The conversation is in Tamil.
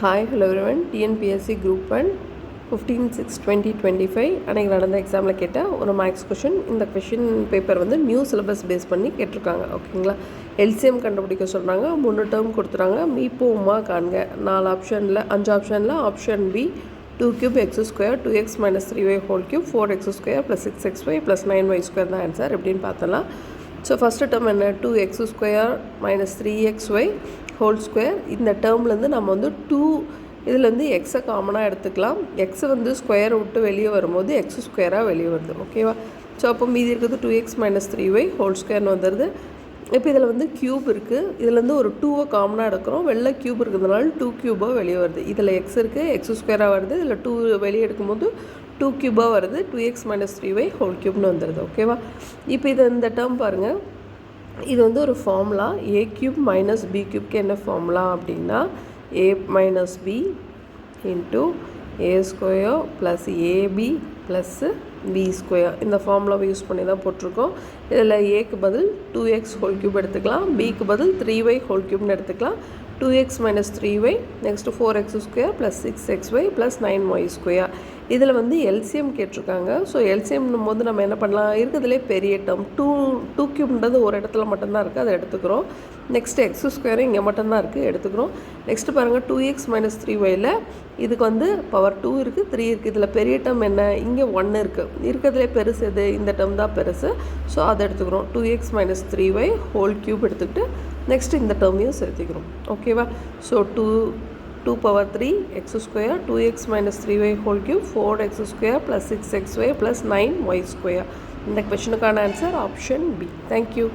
Hi hello everyone. TNPSC group 1 15/6/2025 அன்றைக்கி நடந்த எக்ஸாமில் கேட்ட ஒரு மேக்ஸ் கொஷின். இந்த கொஷின் பேப்பர் வந்து நியூ சிலபஸ் பேஸ் பண்ணி கேட்டிருக்காங்க. ஓகேங்களா? எல்சிஎம் கண்டுபிடிக்க சொல்கிறாங்க. 3 டேர்ம் கொடுத்துறாங்க. மீப்போமா காண்க. 5 ஆப்ஷனில் option B 2 cube x² 2x minus 3y whole cube 4x² plus 6xy plus 9y² தான் ஆன்சர். எப்படின்னு பார்த்தலாம். ஸோ ஃபஸ்ட்டு டேர்ம் என்ன? 2x² minus 3xy whole square. இந்த டேர்ம்லேருந்து நம்ம வந்து இதுலேருந்து எக்ஸை காமனாக எடுத்துக்கலாம். எக்ஸை வந்து ஸ்கொயரை விட்டு வெளியே வரும்போது x² வெளியே வருது. ஓகேவா? ஸோ அப்போ மீதி இருக்கிறது 2x minus 3y ஹோல் ஸ்கொயர்னு வந்துடுது. இப்போ இதில் வந்து க்யூப் இருக்குது. இதுலேருந்து ஒரு 2 காமனாக எடுக்கிறோம். வெளில க்யூப் இருக்கிறதுனால 2 க்யூபாக வெளியே வருது. இதில் எக்ஸ் இருக்குது, x² வருது. இதில் 2 வெளியே எடுக்கும்போது 2 க்யூபாக வருது. 2x minus 3y ஹோல் க்யூப்னு வந்துடுது. ஓகேவா? இப்போ இந்த டேர்ம் பாருங்கள். இது வந்து ஒரு formula. a cube minus b cubeக்கு என்ன ஃபார்முலா அப்படின்னா a minus b into a square plus ab plus b square. இந்த ஃபார்முலாவை யூஸ் பண்ணி தான் போட்டிருக்கோம். இதில் ஏக்கு பதில் 2x ஹோல் க்யூப் எடுத்துக்கலாம். பிக்கு பதில் 3y ஹோல் க்யூப்னு எடுத்துக்கலாம். 2x minus 3y next 4x² plus 6xy plus 9y². இதில் வந்து எல்சிஎம் கேட்டிருக்காங்க. ஸோ எல்சிஎம்னும் போது நம்ம என்ன பண்ணலாம்? இருக்கிறதுலே பெரிய டேர்ம் 2 க்யூப்ன்றது ஒரு இடத்துல மட்டும்தான் இருக்குது, அதை எடுத்துக்கிறோம். நெக்ஸ்ட்டு x² இங்கே மட்டும்தான் இருக்குது, எடுத்துக்கிறோம். நெக்ஸ்ட்டு பாருங்கள் 2x minus 3yல இதுக்கு வந்து பவர் 2 இருக்குது, 3 இருக்குது. இதில் பெரிய டேர்ம் என்ன? இங்கே 1 இருக்குது. இருக்கிறதுலே பெருசு எது? இந்த டேர்ம் தான் பெருசு. ஸோ அதை எடுத்துக்கிறோம். 2x minus 3y whole cube எடுத்துக்கிட்டு நெக்ஸ்ட்டு இந்த டேர்மையும் சேர்த்துக்கிறோம். ஓகேவா? So 2 power 3 x² 2x minus 3y whole cube 4x² plus 6xy plus 9y². இந்த கொஷனுக்கான ஆன்சர் ஆப்ஷன் பி. தேங்க்யூ.